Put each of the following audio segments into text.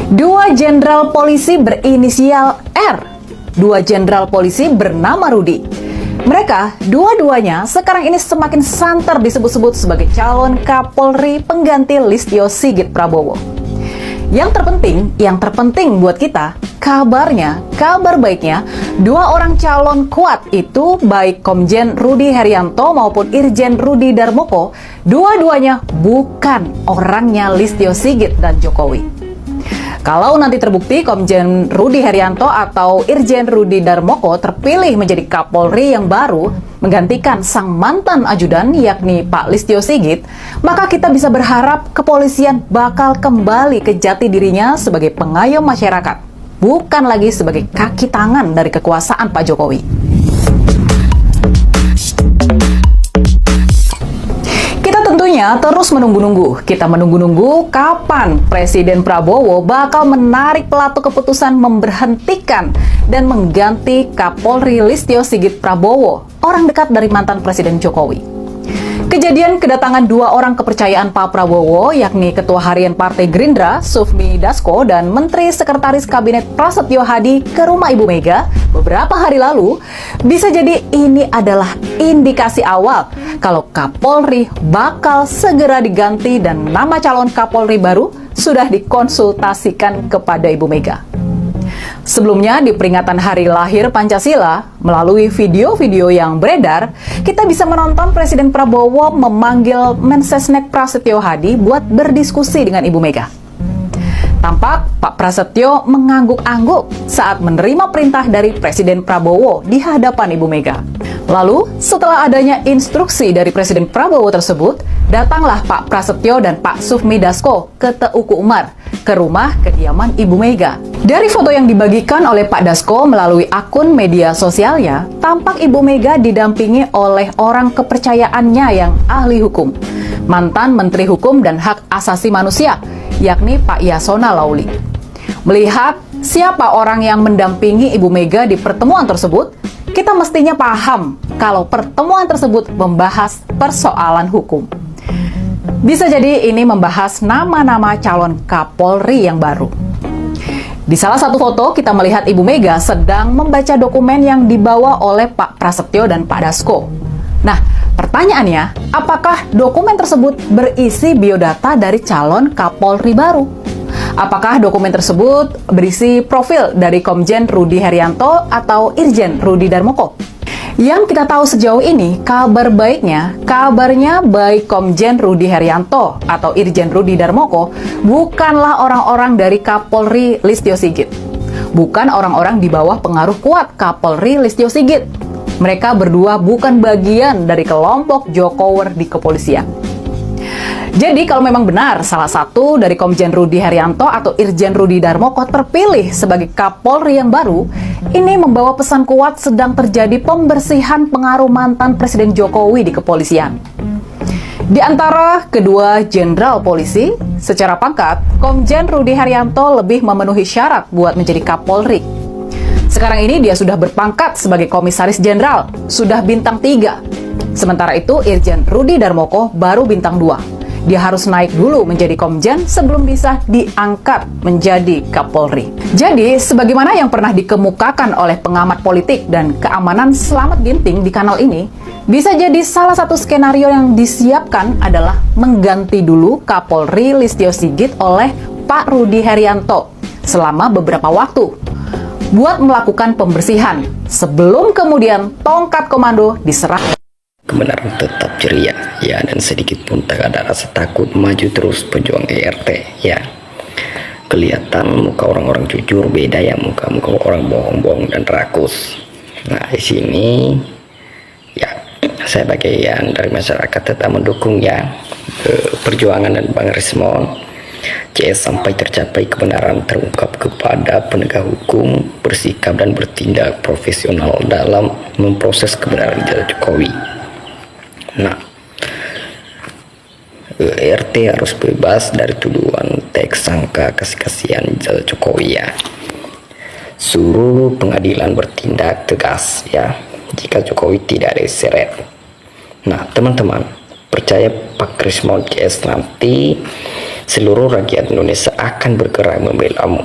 Dua jenderal polisi berinisial R. Dua jenderal polisi bernama Rudi. Mereka dua-duanya sekarang ini semakin santer disebut-sebut sebagai calon Kapolri pengganti Listio Sigit Prabowo. Yang terpenting buat kita, kabar baiknya, dua orang calon kuat itu, baik Komjen Rudi Herianto maupun Irjen Rudi Darmoko, dua-duanya bukan orangnya Listio Sigit dan Jokowi. Kalau nanti terbukti Komjen Rudi Herianto atau Irjen Rudi Darmoko terpilih menjadi Kapolri yang baru menggantikan sang mantan ajudan yakni Pak Listio Sigit, maka kita bisa berharap kepolisian bakal kembali ke jati dirinya sebagai pengayom masyarakat, bukan lagi sebagai kaki tangan dari kekuasaan Pak Jokowi. Tentunya terus menunggu-nunggu. Kita menunggu-nunggu kapan Presiden Prabowo bakal menarik pelatu keputusan memberhentikan dan mengganti Kapolri Listio Sigit Prabowo, orang dekat dari mantan Presiden Jokowi. Kejadian kedatangan dua orang kepercayaan Pak Prabowo, yakni Ketua Harian Partai Gerindra, Sufmi Dasko, dan Menteri Sekretaris Kabinet Prasetyo Hadi ke rumah Ibu Mega beberapa hari lalu, bisa jadi ini adalah indikasi awal kalau Kapolri bakal segera diganti dan nama calon Kapolri baru sudah dikonsultasikan kepada Ibu Mega. Sebelumnya, di peringatan Hari Lahir Pancasila, melalui video-video yang beredar, kita bisa menonton Presiden Prabowo memanggil Mensesnek Prasetyo Hadi buat berdiskusi dengan Ibu Mega. Tampak Pak Prasetyo mengangguk-angguk saat menerima perintah dari Presiden Prabowo di hadapan Ibu Mega. Lalu, setelah adanya instruksi dari Presiden Prabowo tersebut, datanglah Pak Prasetyo dan Pak Sufmi Dasko ke Teuku Umar, ke rumah kediaman Ibu Mega. Dari foto yang dibagikan oleh Pak Dasko melalui akun media sosialnya, tampak Ibu Mega didampingi oleh orang kepercayaannya yang ahli hukum, mantan Menteri Hukum dan Hak Asasi Manusia, yakni Pak Yasona Lauli. Melihat siapa orang yang mendampingi Ibu Mega di pertemuan tersebut, kita mestinya paham kalau pertemuan tersebut membahas persoalan hukum. Bisa jadi ini membahas nama-nama calon Kapolri yang baru. Di salah satu foto kita melihat Ibu Mega sedang membaca dokumen yang dibawa oleh Pak Prasetyo dan Pak Dasko. Nah, pertanyaannya, apakah dokumen tersebut berisi biodata dari calon Kapolri baru? Apakah dokumen tersebut berisi profil dari Komjen Rudi Herianto atau Irjen Rudi Darmoko? Yang kita tahu sejauh ini, kabarnya baik Komjen Rudi Herianto atau Irjen Rudi Darmoko bukanlah orang-orang dari Kapolri Listio Sigit. Bukan orang-orang di bawah pengaruh kuat Kapolri Listio Sigit. Mereka berdua bukan bagian dari kelompok Jokower di kepolisian. Jadi kalau memang benar salah satu dari Komjen Rudi Herianto atau Irjen Rudi Darmoko terpilih sebagai Kapolri yang baru, ini membawa pesan kuat sedang terjadi pembersihan pengaruh mantan Presiden Jokowi di kepolisian. Di antara kedua jenderal polisi, secara pangkat, Komjen Rudi Herianto lebih memenuhi syarat buat menjadi Kapolri. Sekarang ini dia sudah berpangkat sebagai Komisaris Jenderal, sudah bintang 3. Sementara itu Irjen Rudi Darmoko baru bintang 2. Dia harus naik dulu menjadi Komjen sebelum bisa diangkat menjadi Kapolri. Jadi, sebagaimana yang pernah dikemukakan oleh pengamat politik dan keamanan Slamet Ginting di kanal ini, bisa jadi salah satu skenario yang disiapkan adalah mengganti dulu Kapolri Listio Sigit oleh Pak Rudi Herianto selama beberapa waktu buat melakukan pembersihan sebelum kemudian tongkat komando diserahkan. Kebenaran tetap ceria, ya, dan sedikit pun tak ada rasa takut, maju terus pejuang ERT, ya. Kelihatan muka orang-orang jujur beda ya, muka-muka orang bohong-bohong dan rakus. Nah, di sini ya saya bagian dari masyarakat tetap mendukung ya perjuangan dan Bang Rismon CS sampai tercapai kebenaran terungkap kepada penegak hukum bersikap dan bertindak profesional dalam memproses kebenaran Jokowi. Nah, RT harus bebas dari tuduhan teks sangka kasih-kasihan Jokowi ya. Suruh pengadilan bertindak tegas ya jika Jokowi tidak diseret. Nah, teman-teman, percaya Pak Rismon CS nanti Seluruh rakyat Indonesia akan bergerak membelamu.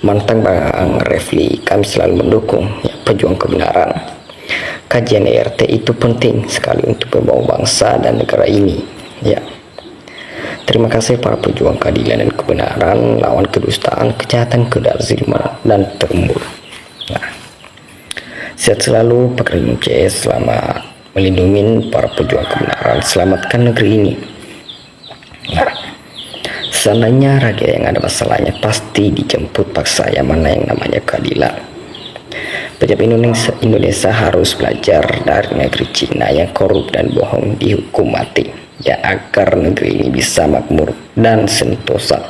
Mantan Bang Refli, kami selalu mendukung ya, pejuang kebenaran. Kajian ERT itu penting sekali untuk membawa bangsa dan negara ini. Ya. Terima kasih para pejuang keadilan dan kebenaran, lawan kedustaan, kejahatan, kezaliman dan terumur. Nah, sehat selalu Pak Karim CS, selamat melindungi para pejuang kebenaran, selamatkan negeri ini. Nah, seandainya rakyat yang ada masalahnya pasti dijemput paksa, yang mana yang namanya keadilan. Pejabat Indonesia harus belajar dari negeri Cina yang korup dan bohong dihukum mati, ya, agar negeri ini bisa makmur dan sentosa.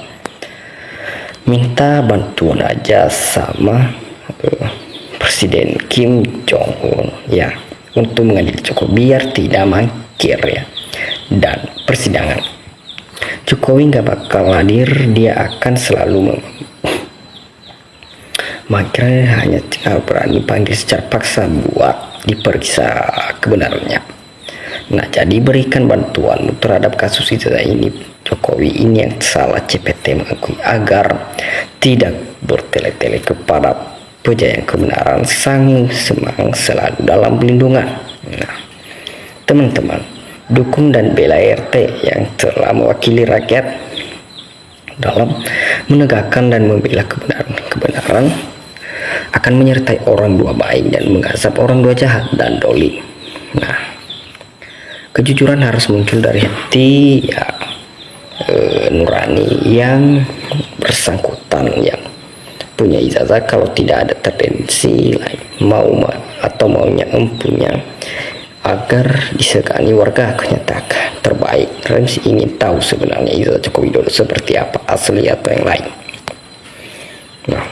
Minta bantuan aja sama Presiden Kim Jong Un ya, untuk mengadili Jokowi biar tidak mangkir ya. Dan persidangan Jokowi nggak bakal hadir, dia akan selalu mangkir, hanya berani panggil secara paksa buat diperiksa kebenarannya. Nah, jadi berikan bantuan terhadap kasus itu ini. Jokowi ini yang salah, CPT mengakui agar tidak bertele-tele kepada pejuang kebenaran, sang semang selalu dalam pelindungan. Nah, teman-teman, dukung dan bela RT yang telah mewakili rakyat dalam menegakkan dan membela kebenaran, akan menyertai orang dua baik dan mengazab orang dua jahat dan dolim. Nah, kejujuran harus muncul dari hati ya, nurani yang bersangkutan, yang punya ijazah. Kalau tidak ada tendensi maunya empunya agar disegani warga kenyatakan terbaik. Rems ingin tahu sebenarnya ijazah Joko Widodo seperti apa, asli atau yang lain. Nah,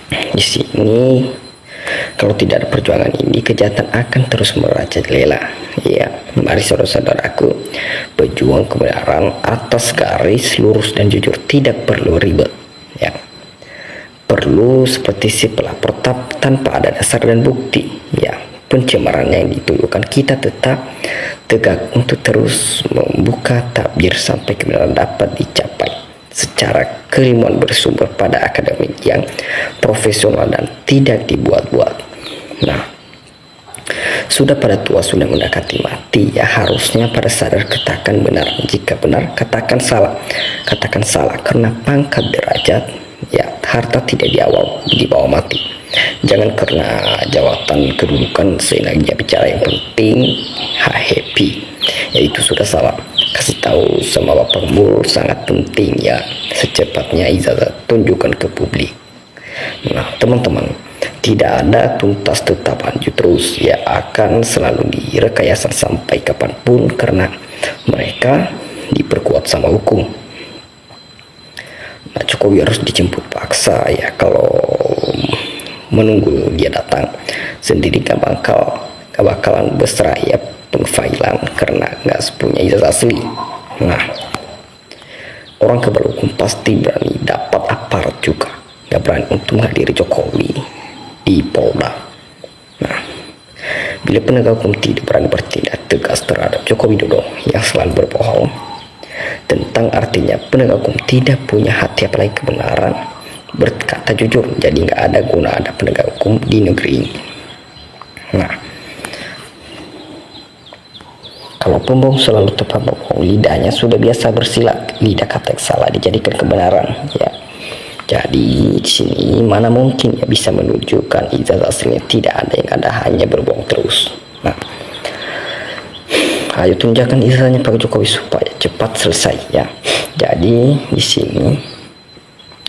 di sini kalau tidak ada perjuangan ini, kejahatan akan terus merajalela. Ya, mari saudara-saudaraku, pejuang kebenaran atas garis lurus dan jujur, tidak perlu ribet. Ya, perlu seperti si pelapor tanpa ada dasar dan bukti. Ya, pencemaran yang ditunjukkan, kita tetap tegak untuk terus membuka tabir sampai kebenaran dapat dicapai secara keilmuan bersumber pada akademik yang profesional dan tidak dibuat-buat. Nah, sudah pada tua, sudah mendekati mati, ya harusnya pada sadar katakan benar, jika benar katakan salah. Katakan salah karena pangkat derajat, ya harta tidak dibawa mati. Jangan karena jawatan kedudukan seenaknya bicara, yang penting happy, ya itu sudah salah. Kasih tahu sama Bapak Gubernur, sangat penting ya, secepatnya ijazah tunjukkan ke publik. Nah, teman-teman, tidak ada tuntas tetap lanjut terus, ya akan selalu direkayasa sampai kapanpun karena mereka diperkuat sama hukum. Nah, Jokowi harus dijemput paksa ya, kalau menunggu dia datang sendiri gak bakalan besar ya pengfailan karena nggak punya ijazah asli. Nah, orang kebal hukum pasti berani dapat aparat juga, nggak berani untuk menghadiri Jokowi di Polda. Nah, bila penegak hukum tidak berani bertindak tegas terhadap Joko Widodo yang selalu berbohong tentang artinya penegak hukum tidak punya hati apalagi kebenaran, berkata jujur, jadi nggak ada guna ada penegak hukum di negeri ini. Nah, kalau pembohong selalu tepat berbohong, lidahnya sudah biasa bersilat, lidah kata yang salah dijadikan kebenaran. Ya, jadi di sini mana mungkin ya bisa menunjukkan ijazah aslinya, tidak ada, yang ada hanya berbohong terus. Nah, ayo tunjukkan ijazahnya Pak Jokowi supaya cepat selesai ya. Jadi di sini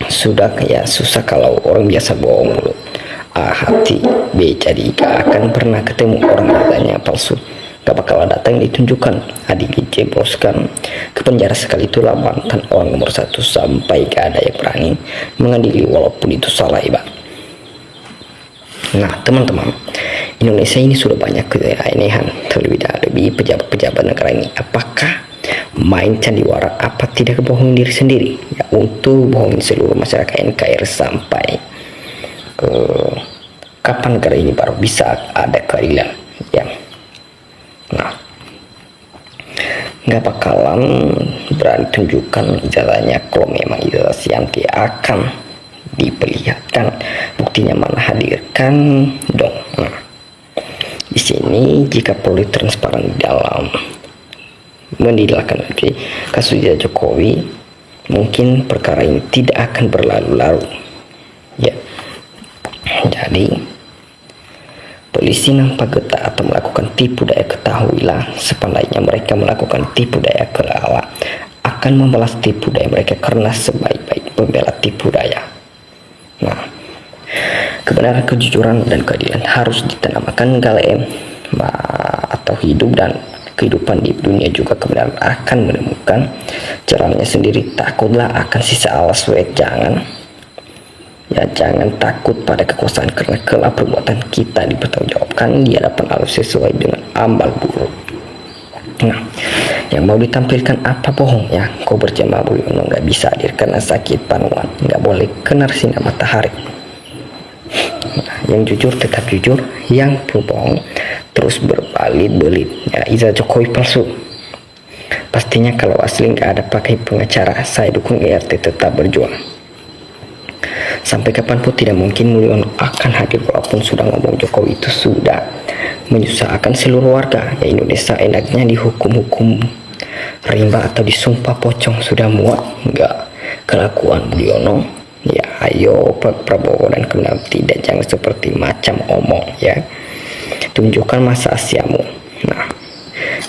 sudah ya susah kalau orang biasa bohong mulut. Hati B, jadi gak akan pernah ketemu orang katanya palsu. Gak bakal ada data yang ditunjukkan. Adik dijebloskan ke penjara sekali, itulah mantan orang nomor 1 sampai gak ada yang berani mengadili walaupun itu salah ya, Bang. Nah, teman-teman, Indonesia ini sudah banyak keanehan, terlebih pejabat-pejabat negara ini. Apakah main sandiwara, apa tidak kebohongan diri sendiri ya, untuk bohongin seluruh masyarakat NKRI sampai kapan negara ini baru bisa ada keadilan ya. Nah, nggak bakalan berani tunjukkan ijazahnya kalau memang ijazah si Yanti akan diperlihatkan. Buktinya mana, hadirkan dong. Nah, di sini jika perlu transparan dalam menindaklanjuti kasus Jokowi, mungkin perkara ini tidak akan berlalu-lalu. Ya, jadi polisi nampak getah atau melakukan tipu daya. Ketahuilah, sepandainya mereka melakukan tipu daya kelala akan membalas tipu daya mereka karena sebaik-baik pembela tipu daya. Nah, kebenaran, kejujuran, dan keadilan harus ditanamkan galem atau hidup dan kehidupan di dunia juga. Kebenaran akan menemukan caranya sendiri. Takutlah akan sisa alas jangan takut pada kekuasaan, karena kelak perbuatan kita dipertanggungjawabkan di hadapan Allah sesuai dengan amal buruk. Nah, yang mau ditampilkan apa bohong ya? Kau berjamaah Mulyono nggak bisa hadir karena sakit panuan, nggak boleh kena sinar matahari. Nah, yang jujur tetap jujur, yang berbohong terus berbelit-belit. Ya, ijazah Jokowi palsu. Pastinya kalau asli nggak ada pakai pengacara. Saya dukung ERT tetap berjuang. Sampai kapanpun tidak mungkin Mulyono akan hadir, walaupun sudah ngomong Jokowi itu sudah menyusahkan seluruh warga. Ya, Indonesia enaknya dihukum-hukum rimba atau disumpah pocong. Sudah muak nggak kelakuan Mulyono? Ya, ayo Pak Prabowo dan kemenangan tidak, jangan seperti macam omong ya. Tunjukkan masa asiamu. Nah,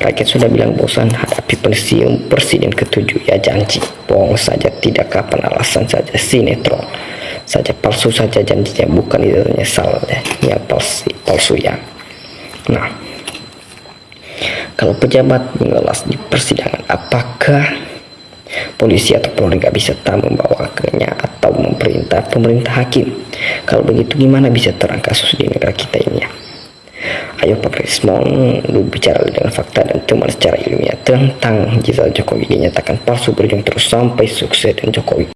rakyat sudah bilang bosan hadapi presiden ke-7 ya, janji bohong saja, tidak kapan alasan saja, sinetron saja, palsu saja janjinya, bukan ijazahnya salah ya, palsu ya. Nah, kalau pejabat mengelas di persidangan, apakah polisi atau Polri nggak bisa membawakannya atau memerintah pemerintah hakim? Kalau begitu gimana bisa terang kasus di negara kita ini ya? Ayo Pak Rismon, lu bicara dengan fakta dan cuma secara ilmiah tentang ijazah Jokowi dinyatakan palsu, berjuang terus sampai sukses dan Jokowi